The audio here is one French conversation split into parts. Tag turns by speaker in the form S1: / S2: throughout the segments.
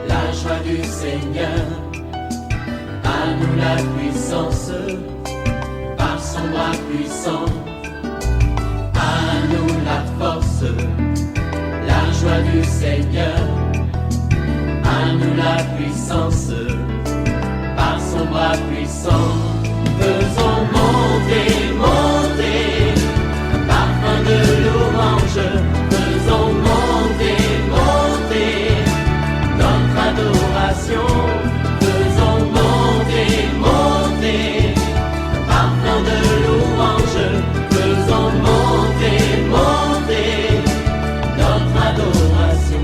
S1: la joie du Seigneur. À nous la puissance, par son bras puissant. À nous la force, la joie du Seigneur. À nous la puissance, par son bras puissant. Faisons monter, monter, un parfum de louange. Faisons monter, monter, notre adoration. Faisons monter, monter, un parfum de louange. Faisons monter, monter, notre adoration.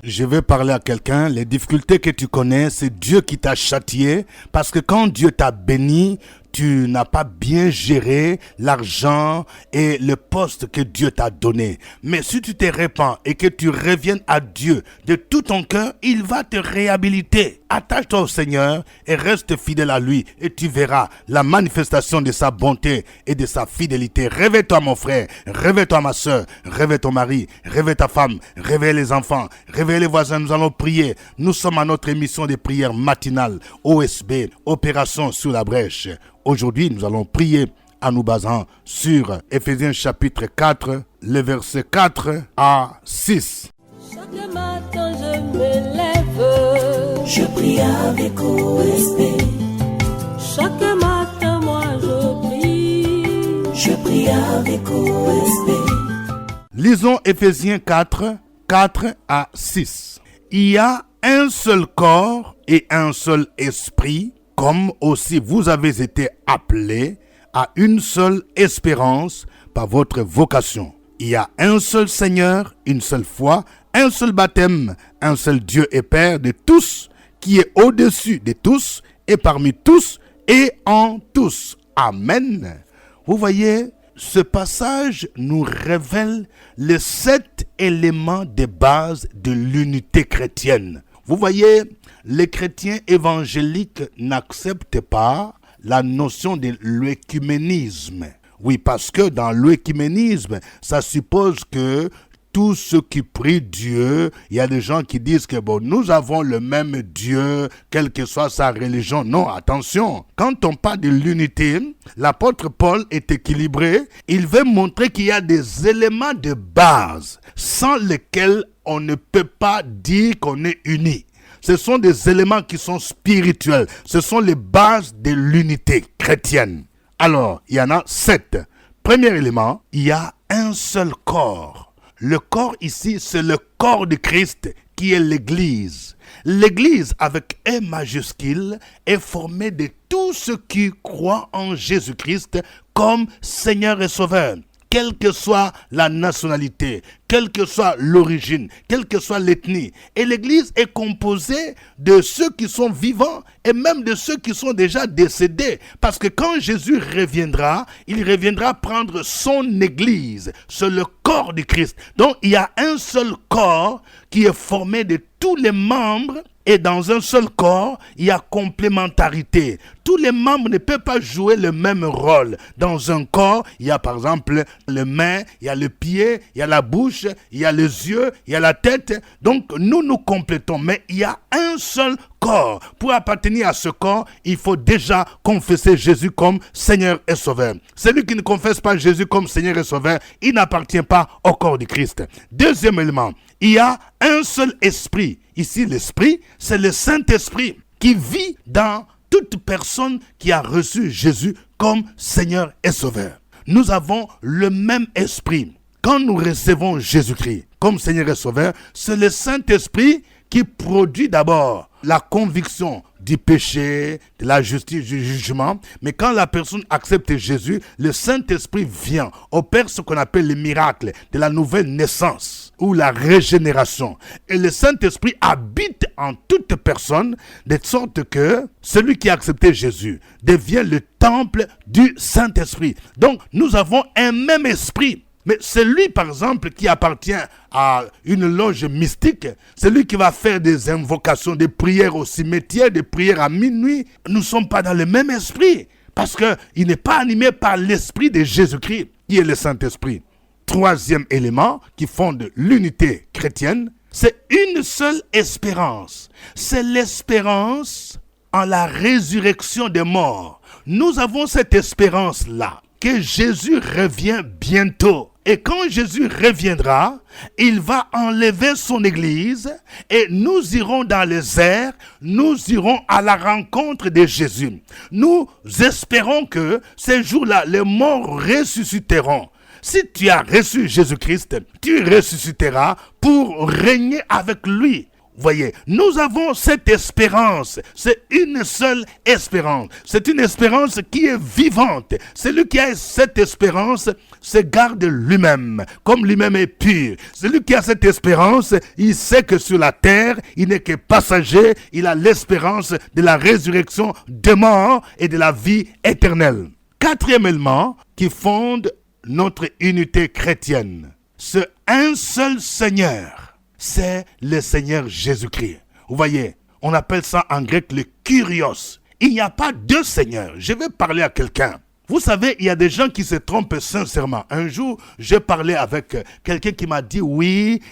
S2: Je vais parler à quelqu'un. Les difficultés que tu connais, c'est Dieu qui t'a châtié. Parce que quand Dieu t'a béni, tu n'as pas bien géré l'argent et le poste que Dieu t'a donné. Mais si tu te répands et que tu reviennes à Dieu de tout ton cœur, il va te réhabiliter. Attache-toi au Seigneur et reste fidèle à lui et tu verras la manifestation de sa bonté et de sa fidélité. Réveille-toi mon frère, réveille-toi ma soeur, réveille ton mari, réveille ta femme, réveille les enfants, réveille les voisins. Nous allons prier. Nous sommes à notre émission de prière matinale, OSB, Opération sur la brèche. Aujourd'hui, nous allons prier en nous basant sur Éphésiens chapitre 4, le verset 4 à 6.
S3: Chaque matin je me lève,
S4: je prie avec OSB.
S3: Chaque matin moi
S4: je prie avec OSB.
S2: Lisons Éphésiens 4, 4 à 6. Il y a un seul corps et un seul esprit, comme aussi vous avez été appelés à une seule espérance par votre vocation. Il y a un seul Seigneur, une seule foi, un seul baptême, un seul Dieu et Père de tous, qui est au-dessus de tous et parmi tous et en tous. Amen. Vous voyez, ce passage nous révèle les 7 éléments de base de l'unité chrétienne. Vous voyez, les chrétiens évangéliques n'acceptent pas la notion de l'œcuménisme. Oui, parce que dans l'œcuménisme, ça suppose que tous ceux qui prient Dieu, il y a des gens qui disent que bon, nous avons le même Dieu, quelle que soit sa religion. Non, attention, quand on parle de l'unité, l'apôtre Paul est équilibré. Il veut montrer qu'il y a des éléments de base sans lesquels on ne peut pas dire qu'on est unis. Ce sont des éléments qui sont spirituels. Ce sont les bases de l'unité chrétienne. Alors, il y en a 7. Premier élément, il y a un seul corps. Le corps ici, c'est le corps de Christ qui est l'Église. L'Église, avec E majuscule, est formée de tous ceux qui croient en Jésus-Christ comme Seigneur et Sauveur. Quelle que soit la nationalité, quelle que soit l'origine, quelle que soit l'ethnie. Et l'Église est composée de ceux qui sont vivants et même de ceux qui sont déjà décédés. Parce que quand Jésus reviendra, il reviendra prendre son Église. C'est le corps du Christ. Donc il y a un seul corps qui est formé de tous les membres. Et dans un seul corps, il y a complémentarité. Tous les membres ne peuvent pas jouer le même rôle. Dans un corps, il y a par exemple les mains, il y a le pied, il y a la bouche, il y a les yeux, il y a la tête. Donc nous nous complétons. Mais il y a un seul corps. Pour appartenir à ce corps, il faut déjà confesser Jésus comme Seigneur et Sauveur. Celui qui ne confesse pas Jésus comme Seigneur et Sauveur, il n'appartient pas au corps du Christ. Deuxième élément, il y a un seul esprit. Ici, l'esprit, c'est le Saint-Esprit qui vit dans toute personne qui a reçu Jésus comme Seigneur et Sauveur. Nous avons le même esprit. Quand nous recevons Jésus-Christ comme Seigneur et Sauveur, c'est le Saint-Esprit qui produit d'abord la conviction du péché, de la justice, du jugement. Mais quand la personne accepte Jésus, le Saint-Esprit vient, opère ce qu'on appelle le miracle de la nouvelle naissance ou la régénération. Et le Saint-Esprit habite en toute personne, de sorte que celui qui a accepté Jésus devient le temple du Saint-Esprit. Donc, nous avons un même esprit. Mais celui, par exemple, qui appartient à une loge mystique, celui qui va faire des invocations, des prières au cimetière, des prières à minuit, nous ne sommes pas dans le même esprit. Parce qu'il n'est pas animé par l'esprit de Jésus-Christ, qui est le Saint-Esprit. Troisième élément qui fonde l'unité chrétienne, C'est une seule espérance. C'est l'espérance en la résurrection des morts. Nous avons cette espérance-là, que Jésus revient bientôt. Et quand Jésus reviendra, il va enlever son église et nous irons dans les airs, nous irons à la rencontre de Jésus. Nous espérons que ces jours-là, les morts ressusciteront. Si tu as reçu Jésus-Christ, tu ressusciteras pour régner avec lui. Voyez, nous avons cette espérance. C'est une seule espérance. C'est une espérance qui est vivante. Celui qui a cette espérance se garde lui-même, comme lui-même est pur. Celui qui a cette espérance, il sait que sur la terre, il n'est que passager. Il a l'espérance de la résurrection des morts et de la vie éternelle. Quatrième élément qui fonde notre unité chrétienne, c'est un seul Seigneur. C'est le Seigneur Jésus-Christ. Vous voyez, on appelle ça en grec le Kyrios. Il n'y a pas deux seigneurs. Je vais parler à quelqu'un. Vous savez, il y a des gens qui se trompent sincèrement. Un jour, j'ai parlé avec quelqu'un qui m'a dit, oui,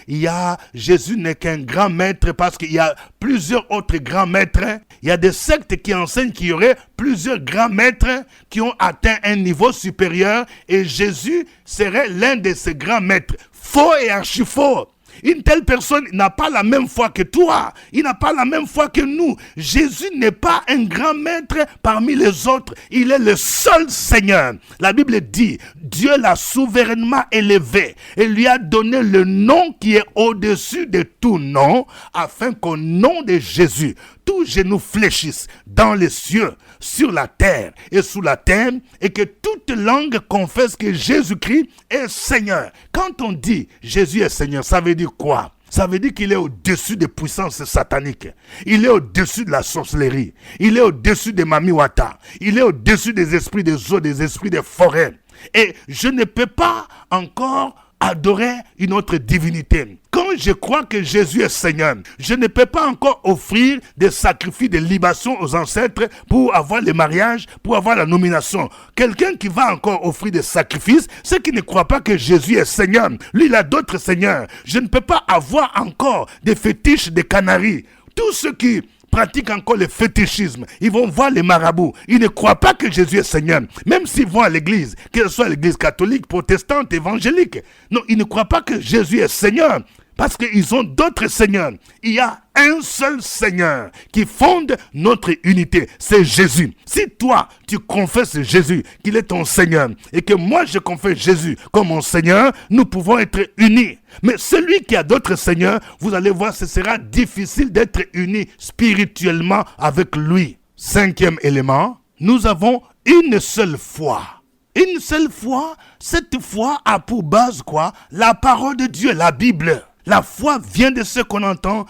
S2: Jésus n'est qu'un grand maître parce qu'il y a plusieurs autres grands maîtres. Il y a des sectes qui enseignent qu'il y aurait plusieurs grands maîtres qui ont atteint un niveau supérieur et Jésus serait l'un de ces grands maîtres. Faux et archi-faux. Une telle personne n'a pas la même foi que toi. Il n'a pas la même foi que nous. Jésus n'est pas un grand maître parmi les autres. Il est le seul Seigneur. La Bible dit, Dieu l'a souverainement élevé et lui a donné le nom qui est au-dessus de tout nom, afin qu'au nom de Jésus, tout genou fléchisse dans les cieux, sur la terre et sous la terre, et que toute langue confesse que Jésus-Christ est Seigneur. Quand on dit Jésus est Seigneur, ça veut dire quoi? Ça veut dire qu'il est au-dessus des puissances sataniques. Il est au-dessus de la sorcellerie. Il est au-dessus des mamiwata. Il est au-dessus des esprits des eaux, des esprits des forêts. Et je ne peux pas encore adorer une autre divinité. Quand je crois que Jésus est Seigneur, je ne peux pas encore offrir des sacrifices, des libations aux ancêtres pour avoir le mariage, pour avoir la nomination. Quelqu'un qui va encore offrir des sacrifices, c'est qui ne croit pas que Jésus est Seigneur. Lui, il a d'autres seigneurs. Je ne peux pas avoir encore des fétiches, des canaries. Tous ceux qui pratiquent encore le fétichisme, ils vont voir les marabouts. Ils ne croient pas que Jésus est Seigneur. Même s'ils vont à l'église, que ce soit l'église catholique, protestante, évangélique. Non, ils ne croient pas que Jésus est Seigneur. Parce qu'ils ont d'autres seigneurs. Il y a un seul Seigneur qui fonde notre unité. C'est Jésus. Si toi, tu confesses Jésus, qu'il est ton Seigneur, et que moi, je confesse Jésus comme mon Seigneur, nous pouvons être unis. Mais celui qui a d'autres seigneurs, vous allez voir, ce sera difficile d'être unis spirituellement avec lui. Cinquième élément, nous avons une seule foi. Une seule foi, cette foi a pour base quoi? La parole de Dieu, la Bible. La foi vient de ce qu'on entend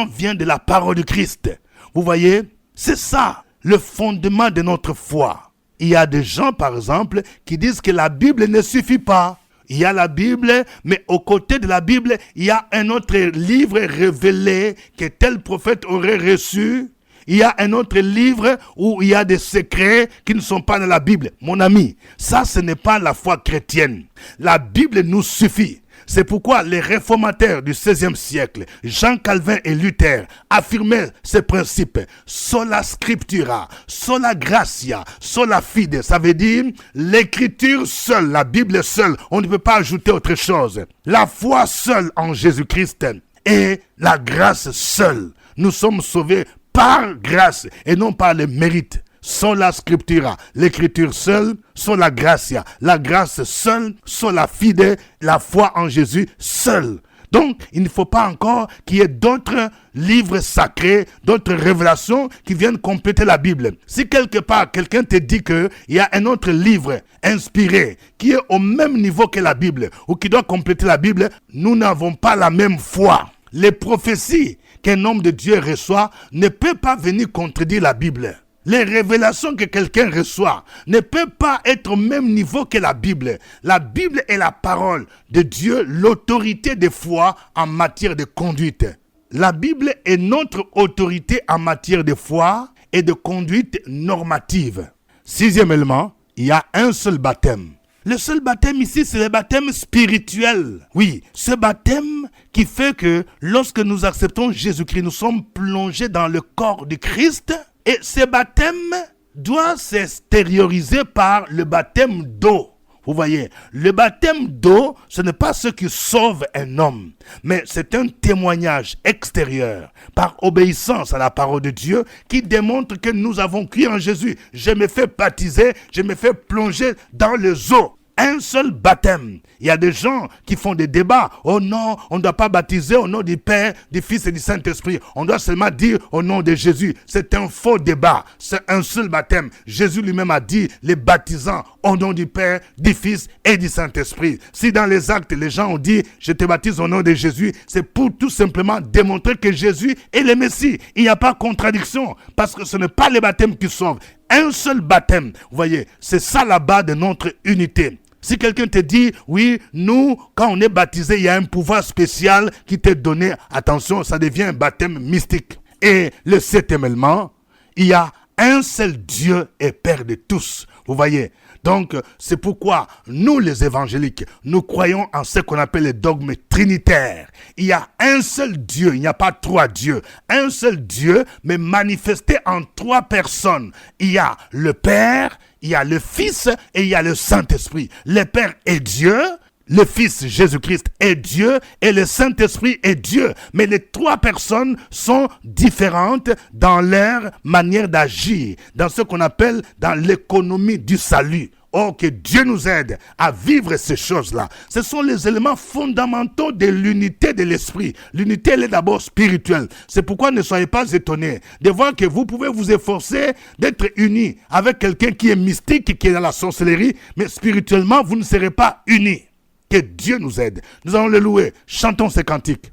S2: vient de la parole de Christ. Vous voyez, c'est ça le fondement de notre foi. Il y a des gens, par exemple, qui disent que la Bible ne suffit pas. Il y a la Bible, mais aux côtés de la Bible, il y a un autre livre révélé que tel prophète aurait reçu. Il y a un autre livre où il y a des secrets qui ne sont pas dans la Bible. Mon ami, ça ce n'est pas la foi chrétienne. La Bible nous suffit. C'est pourquoi les réformateurs du XVIe siècle, Jean Calvin et Luther, affirmaient ces principes. Sola scriptura, sola gratia, sola fide. Ça veut dire l'écriture seule, la Bible seule. On ne peut pas ajouter autre chose. La foi seule en Jésus-Christ et la grâce seule. Nous sommes sauvés par grâce et non par le mérite. Sola scriptura, l'écriture seule, sola gratia, la grâce seule, sola fide, la foi en Jésus seule. Donc, il ne faut pas encore qu'il y ait d'autres livres sacrés, d'autres révélations qui viennent compléter la Bible. Si quelque part, quelqu'un te dit qu'il y a un autre livre inspiré qui est au même niveau que la Bible ou qui doit compléter la Bible, nous n'avons pas la même foi. Les prophéties qu'un homme de Dieu reçoit ne peuvent pas venir contredire la Bible. Les révélations que quelqu'un reçoit ne peuvent pas être au même niveau que la Bible. La Bible est la parole de Dieu, l'autorité de foi en matière de conduite. La Bible est notre autorité en matière de foi et de conduite normative. Sixième élément, il y a un seul baptême. Le seul baptême ici, c'est le baptême spirituel. Oui, ce baptême qui fait que lorsque nous acceptons Jésus-Christ, nous sommes plongés dans le corps du Christ. Et ce baptême doit s'extérioriser par le baptême d'eau. Vous voyez, le baptême d'eau, ce n'est pas ce qui sauve un homme, mais c'est un témoignage extérieur, par obéissance à la parole de Dieu, qui démontre que nous avons cru en Jésus. Je me fais baptiser, je me fais plonger dans les eaux. Un seul baptême. Il y a des gens qui font des débats. Oh non, on ne doit pas baptiser au nom du Père, du Fils et du Saint-Esprit. On doit seulement dire au nom de Jésus. C'est un faux débat. C'est un seul baptême. Jésus lui-même a dit les baptisants au nom du Père, du Fils et du Saint-Esprit. Si dans les actes, les gens ont dit je te baptise au nom de Jésus, c'est pour tout simplement démontrer que Jésus est le Messie. Il n'y a pas de contradiction parce que ce n'est pas le baptême qui sauve. Un seul baptême. Vous voyez, c'est ça la base de notre unité. Si quelqu'un te dit, oui, nous, quand on est baptisé, il y a un pouvoir spécial qui t'est donné, attention, ça devient un baptême mystique. Et le septième élément, il y a un seul Dieu et Père de tous. Vous voyez, donc c'est pourquoi nous les évangéliques, nous croyons en ce qu'on appelle les dogmes trinitaires. Il y a un seul Dieu, il n'y a pas trois dieux. Un seul Dieu, mais manifesté en trois personnes. Il y a le Père, il y a le Fils et il y a le Saint-Esprit. Le Père est Dieu, le Fils Jésus-Christ est Dieu et le Saint-Esprit est Dieu. Mais les trois personnes sont différentes dans leur manière d'agir, dans ce qu'on appelle dans l'économie du salut. Oh, que Dieu nous aide à vivre ces choses-là. Ce sont les éléments fondamentaux de l'unité de l'esprit. L'unité, elle est d'abord spirituelle. C'est pourquoi ne soyez pas étonnés de voir que vous pouvez vous efforcer d'être unis avec quelqu'un qui est mystique, qui est dans la sorcellerie, mais spirituellement, vous ne serez pas unis. Que Dieu nous aide. Nous allons le louer. Chantons ces cantiques.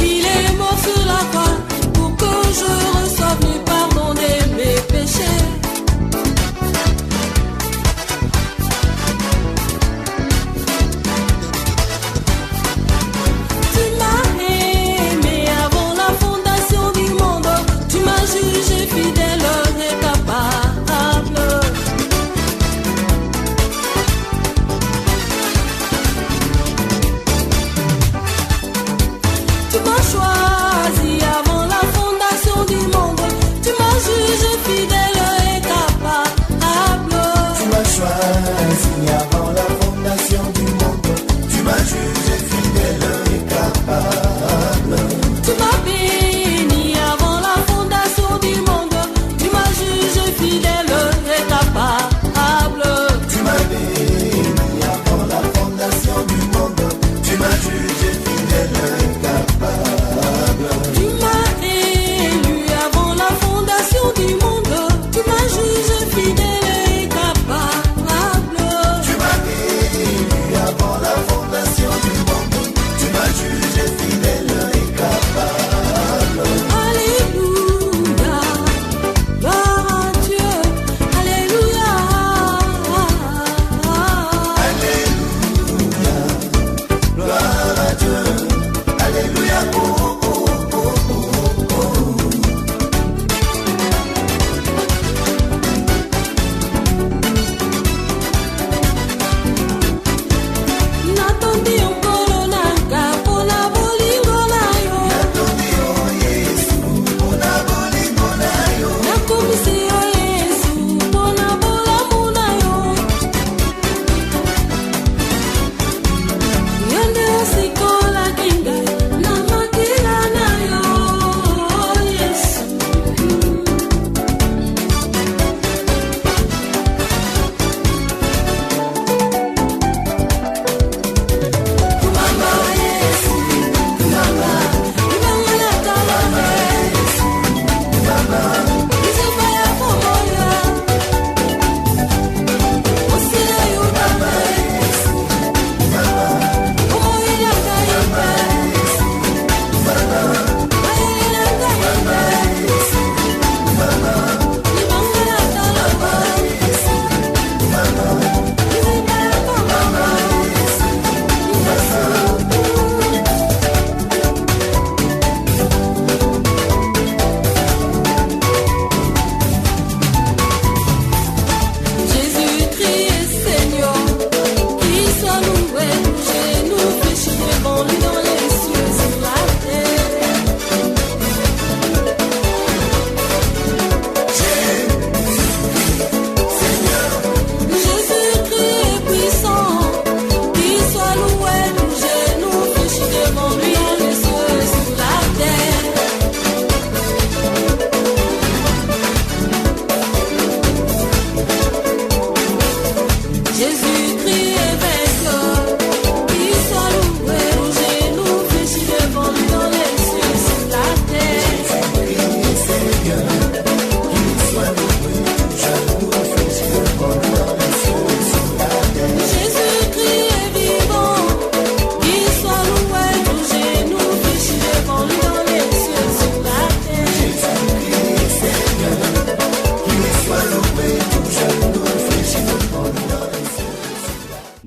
S3: Il est mort sur la croix pour que je reçoive le pardon de mes péchés.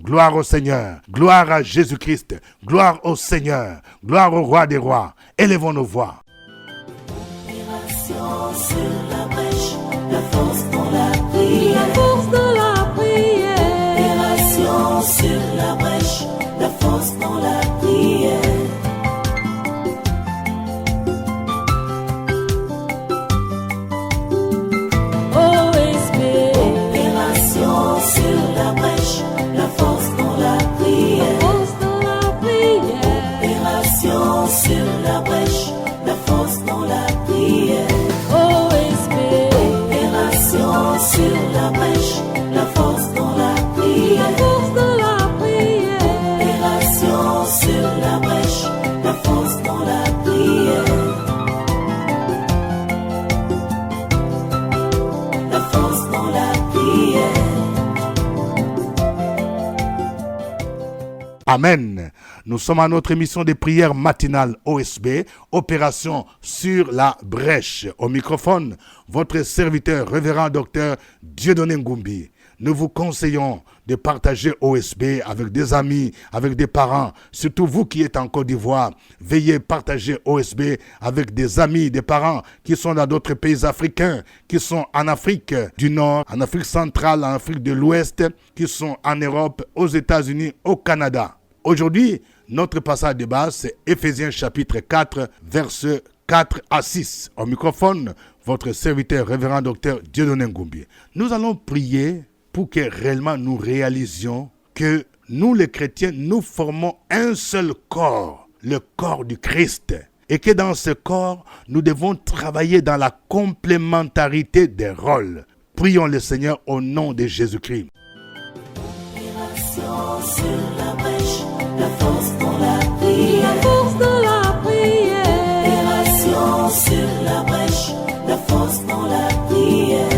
S2: gloire au Seigneur, gloire à Jésus-Christ, gloire au Seigneur, gloire au Roi des rois. Élevons nos voix.
S4: Opération sur la brèche, la force dans la prière.
S3: La force de la prière.
S4: Opération sur la brèche, la force dans la prière.
S3: OSB.
S4: Opération sur la brèche, la force dans la prière.
S3: Force de la prière.
S4: Opération sur la brèche, la force dans la prière.
S3: OSB.
S4: Opération sur la brèche, la force dans la
S3: La
S4: prière.
S3: force de la prière.
S4: Opération sur la brèche, la force dans la prière. La force dans la prière.
S2: Amen. Nous sommes à notre émission de prière matinale OSB, opération sur la brèche. Au microphone, votre serviteur, révérend docteur Dieudonné Ngumbi. Nous vous conseillons de partager OSB avec des amis, avec des parents. Surtout vous qui êtes en Côte d'Ivoire, veillez partager OSB avec des amis, des parents qui sont dans d'autres pays africains, qui sont en Afrique du Nord, en Afrique centrale, en Afrique de l'Ouest, qui sont en Europe, aux États-Unis, au Canada. Aujourd'hui, notre passage de base, c'est Éphésiens chapitre 4, versets 4 à 6. Au microphone, votre serviteur, révérend docteur Dieudonné Ngumbi. Nous allons prier pour que réellement nous réalisions que nous, les chrétiens, nous formons un seul corps, le corps du Christ. Et que dans ce corps, nous devons travailler dans la complémentarité des rôles. Prions le Seigneur au nom de Jésus-Christ.
S4: Opération sur la brèche, la force dans la prière.
S3: La force de la prière.
S4: Opération sur la brèche, la force dans la prière.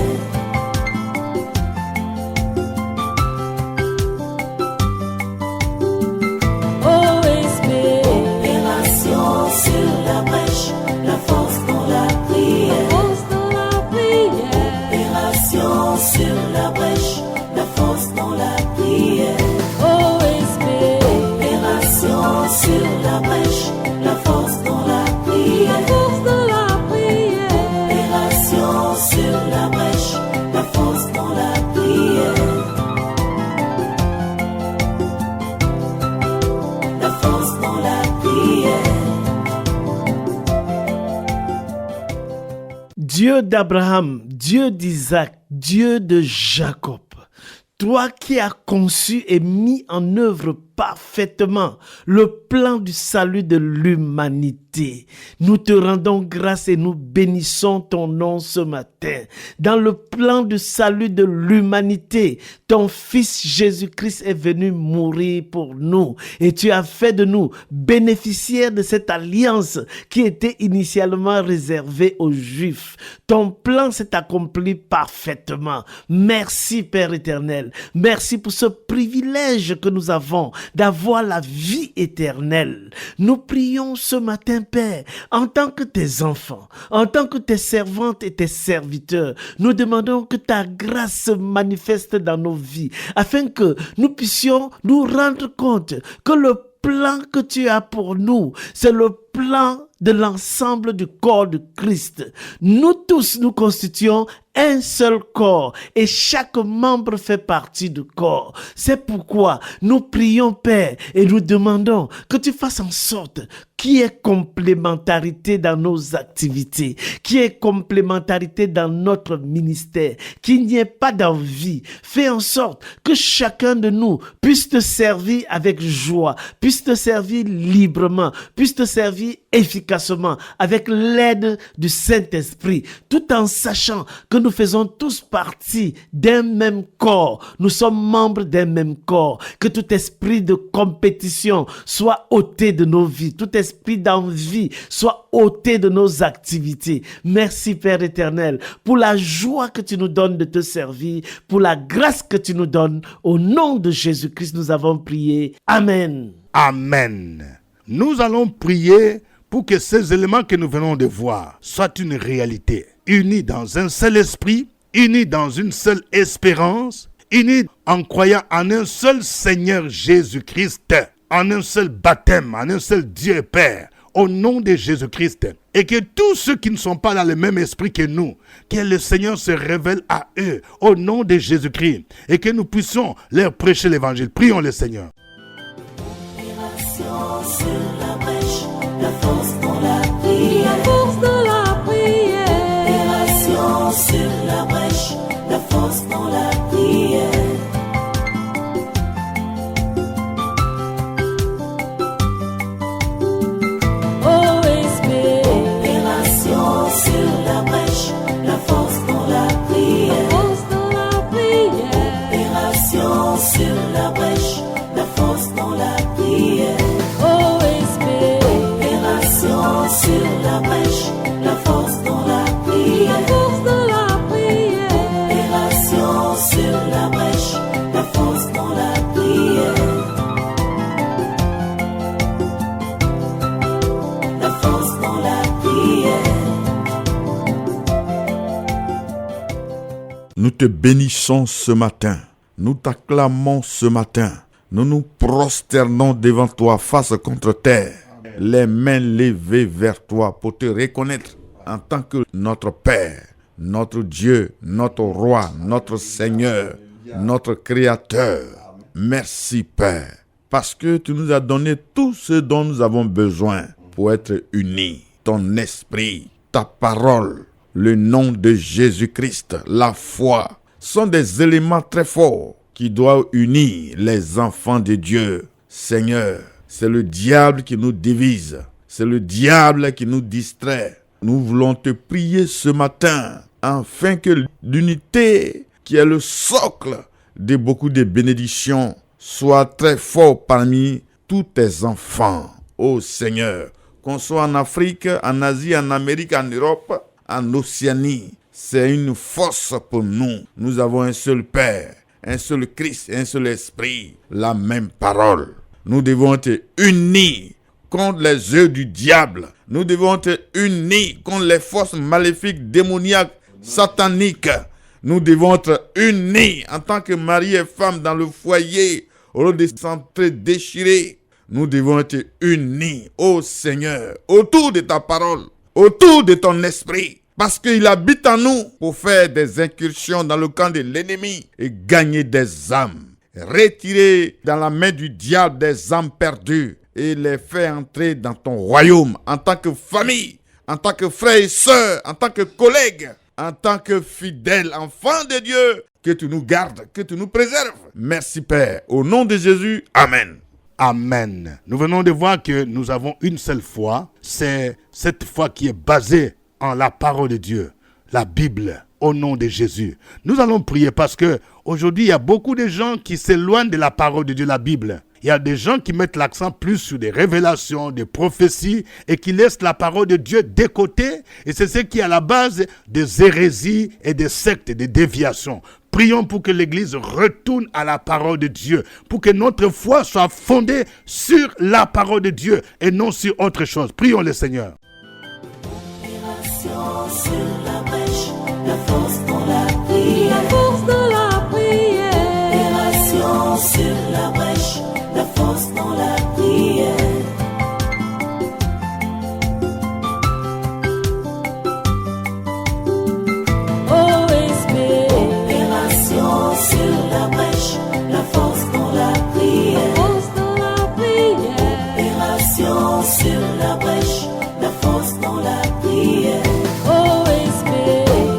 S3: OSB.
S4: Opération sur la brèche, la force dans la prière.
S3: Force de la prière.
S4: Opération sur la brèche, la force dans la prière.
S3: OSB.
S4: Opération sur la brèche, la force dans la
S3: La
S4: prière.
S3: force de la prière.
S4: Opération sur la brèche, la force dans la prière. La force dans la prière.
S5: Dieu d'Abraham, Dieu d'Isaac, Dieu de Jacob, toi qui as conçu et mis en œuvre parfaitement le plan du salut de l'humanité, nous te rendons grâce et nous bénissons ton nom ce matin. Dans le plan du salut de l'humanité, ton Fils Jésus-Christ est venu mourir pour nous et tu as fait de nous bénéficiaires de cette alliance qui était initialement réservée aux Juifs. Ton plan s'est accompli parfaitement. Merci Père éternel. Merci pour ce privilège que nous avons d'avoir la vie éternelle. Nous prions ce matin, Père, en tant que tes enfants, en tant que tes servantes et tes serviteurs, nous demandons que ta grâce se manifeste dans nos vies, afin que nous puissions nous rendre compte que le plan que tu as pour nous, c'est le plan de l'ensemble du corps de Christ. Nous tous, nous constituons un seul corps et chaque membre fait partie du corps. C'est pourquoi nous prions, Père, et nous demandons que tu fasses en sorte qu'il y ait complémentarité dans nos activités, qu'il y ait complémentarité dans notre ministère, qu'il n'y ait pas d'envie. Fais en sorte que chacun de nous puisse te servir avec joie, puisse te servir librement, puisse te servir efficacement avec l'aide du Saint-Esprit, tout en sachant que nous faisons tous partie d'un même corps. Nous sommes membres d'un même corps. Que tout esprit de compétition soit ôté de nos vies, tout esprit d'envie soit ôté de nos activités. Merci Père éternel pour la joie que tu nous donnes de te servir, pour la grâce que tu nous donnes. Au nom de Jésus-Christ, nous avons prié. Amen.
S2: Amen. Nous allons prier pour que ces éléments que nous venons de voir soient une réalité, unis dans un seul esprit, unis dans une seule espérance unis en croyant en un seul Seigneur Jésus-Christ, en un seul baptême, en un seul Dieu et Père, au nom de Jésus-Christ. Et que tous ceux qui ne sont pas dans le même esprit que nous, que le Seigneur se révèle à eux au nom de Jésus-Christ et que nous puissions leur prêcher l'évangile. Prions le Seigneur.
S4: Opération sur la brèche, la force dans la prière.
S3: La force dans la prière.
S4: Opération sur la brèche, la force dans la prière.
S3: OSB.
S4: Opération sur la brèche, la force dans la
S3: La
S4: prière.
S3: force dans la prière.
S4: Opération sur la brèche, la force dans la prière.
S3: OSB.
S4: Opération sur la brèche, la force dans la
S3: La
S4: prière.
S3: force dans la prière.
S4: Opération sur la brèche, la force dans la prière. La force dans la prière.
S6: Nous te bénissons ce matin, nous t'acclamons ce matin, nous nous prosternons devant toi face contre terre, les mains levées vers toi pour te reconnaître en tant que notre Père, notre Dieu, notre Roi, notre Seigneur, notre Créateur. Merci Père, parce que tu nous as donné tout ce dont nous avons besoin pour être unis. Ton esprit, ta parole, le nom de Jésus-Christ, la foi, sont des éléments très forts qui doivent unir les enfants de Dieu. Seigneur, c'est le diable qui nous divise, c'est le diable qui nous distrait. Nous voulons te prier ce matin afin que l'unité qui est le socle de beaucoup de bénédictions soit très fort parmi tous tes enfants. Ô Seigneur, qu'on soit en Afrique, en Asie, en Amérique, en Europe, en Océanie, c'est une force pour nous. Nous avons un seul Père, un seul Christ, un seul Esprit, la même parole. Nous devons être unis contre les œuvres du diable. Nous devons être unis contre les forces maléfiques, démoniaques, sataniques. Nous devons être unis en tant que mari et femme dans le foyer, au lieu de s'entre-déchirer. Nous devons être unis, ô Seigneur, autour de ta parole, autour de ton esprit. Parce qu'il habite en nous pour faire des incursions dans le camp de l'ennemi et gagner des âmes. Retirer dans la main du diable des âmes perdues et les faire entrer dans ton royaume en tant que famille, en tant que frères et sœurs, en tant que collègues, en tant que fidèles enfants de Dieu. Que tu nous gardes, que tu nous préserves. Merci Père. Au nom de Jésus, Amen.
S2: Amen. Nous venons de voir que nous avons une seule foi. C'est cette foi qui est basée en la parole de Dieu, la Bible, au nom de Jésus. Nous allons prier parce que aujourd'hui, il y a beaucoup de gens qui s'éloignent de la parole de Dieu, la Bible. Il y a des gens qui mettent l'accent plus sur des révélations, des prophéties et qui laissent la parole de Dieu de côté. Et c'est ce qui est à la base des hérésies et des sectes, des déviations. Prions pour que l'Église retourne à la parole de Dieu, pour que notre foi soit fondée sur la parole de Dieu et non sur autre chose. Prions le Seigneur.
S4: Opération sur la brèche, la force dans la prière.
S3: La force dans la prière.
S4: Opération sur la brèche, la force dans la prière.
S3: OSB.
S4: Opération sur la brèche, la force dans la prière.
S3: La force dans la prière.
S4: Opération sur la brèche, la force dans la prière.
S3: OSB.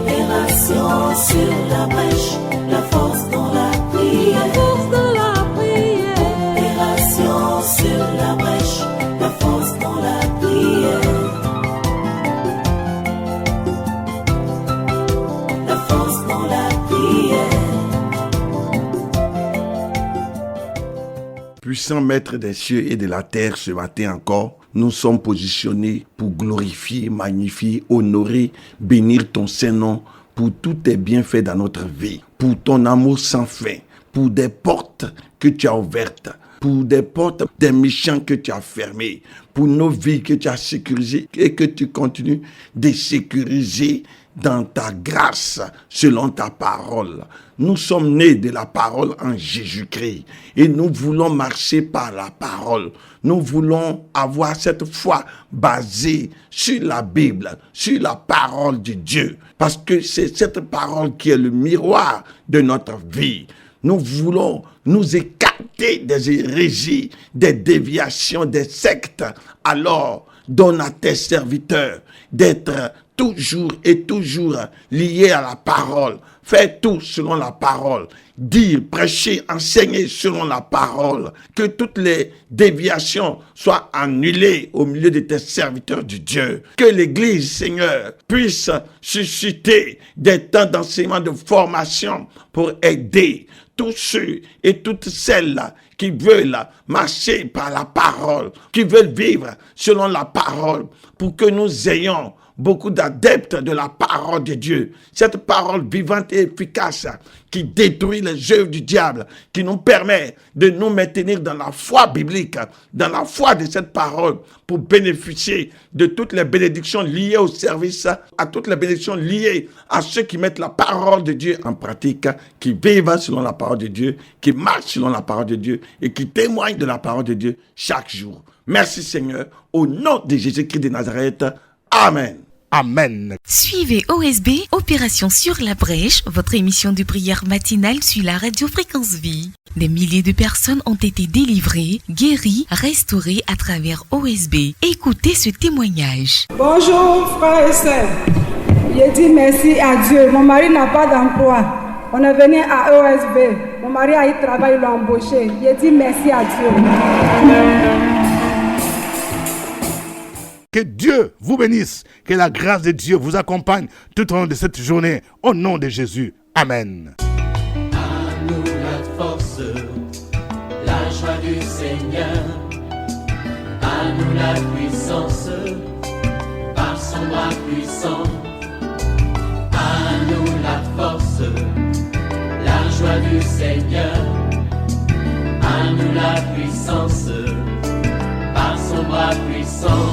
S4: Opération sur la brèche, la force dans la prière.
S3: La force dans la prière.
S4: Opération sur la brèche, la force dans la prière. La force dans la prière.
S7: Puissant Maître des cieux et de la terre, ce matin encore, nous sommes positionnés pour glorifier, magnifier, honorer, bénir ton Saint-Nom pour tous tes bienfaits dans notre vie, pour ton amour sans fin, pour des portes que tu as ouvertes, pour des portes des méchants que tu as fermées, pour nos vies que tu as sécurisées et que tu continues de sécuriser dans ta grâce, selon ta parole. Nous sommes nés de la parole en Jésus-Christ et nous voulons marcher par la parole. Nous voulons avoir cette foi basée sur la Bible, sur la parole de Dieu, parce que c'est cette parole qui est le miroir de notre vie. Nous voulons nous écarter des hérésies, des déviations, des sectes. Alors, donne à tes serviteurs d'être toujours et toujours liés à la parole. Fais tout selon la parole. Dire, prêcher, enseigner selon la parole. Que toutes les déviations soient annulées au milieu de tes serviteurs de Dieu. Que l'Église, Seigneur, puisse susciter des temps d'enseignement, de formation pour aider tous ceux et toutes celles qui veulent marcher par la parole, qui veulent vivre selon la parole, pour que nous ayons beaucoup d'adeptes de la parole de Dieu. Cette parole vivante et efficace qui détruit les œuvres du diable, qui nous permet de nous maintenir dans la foi biblique, dans la foi de cette parole, pour bénéficier de toutes les bénédictions liées au service, à toutes les bénédictions liées à ceux qui mettent la parole de Dieu en pratique, qui vivent selon la parole de Dieu, qui marchent selon la parole de Dieu et qui témoignent de la parole de Dieu chaque jour. Merci Seigneur, au nom de Jésus-Christ de Nazareth. Amen.
S2: Amen.
S8: Suivez OSB, Opération sur la brèche, votre émission de prière matinale sur la radio Fréquence Vie. Des milliers de personnes ont été délivrées, guéries, restaurées à travers OSB. Écoutez ce témoignage.
S9: Bonjour frères et sœurs. Je dis merci à Dieu. Mon mari n'a pas d'emploi. On est venu à OSB. Mon mari a eu travail, il l'a embauché. Je dis merci à Dieu.
S2: Que Dieu vous bénisse, que la grâce de Dieu vous accompagne tout au long de cette journée, au nom de Jésus. Amen.
S1: À nous la force, la joie du Seigneur. À nous la puissance, par son bras puissant. À nous la force, la joie du Seigneur. À nous la puissance, par son bras puissant.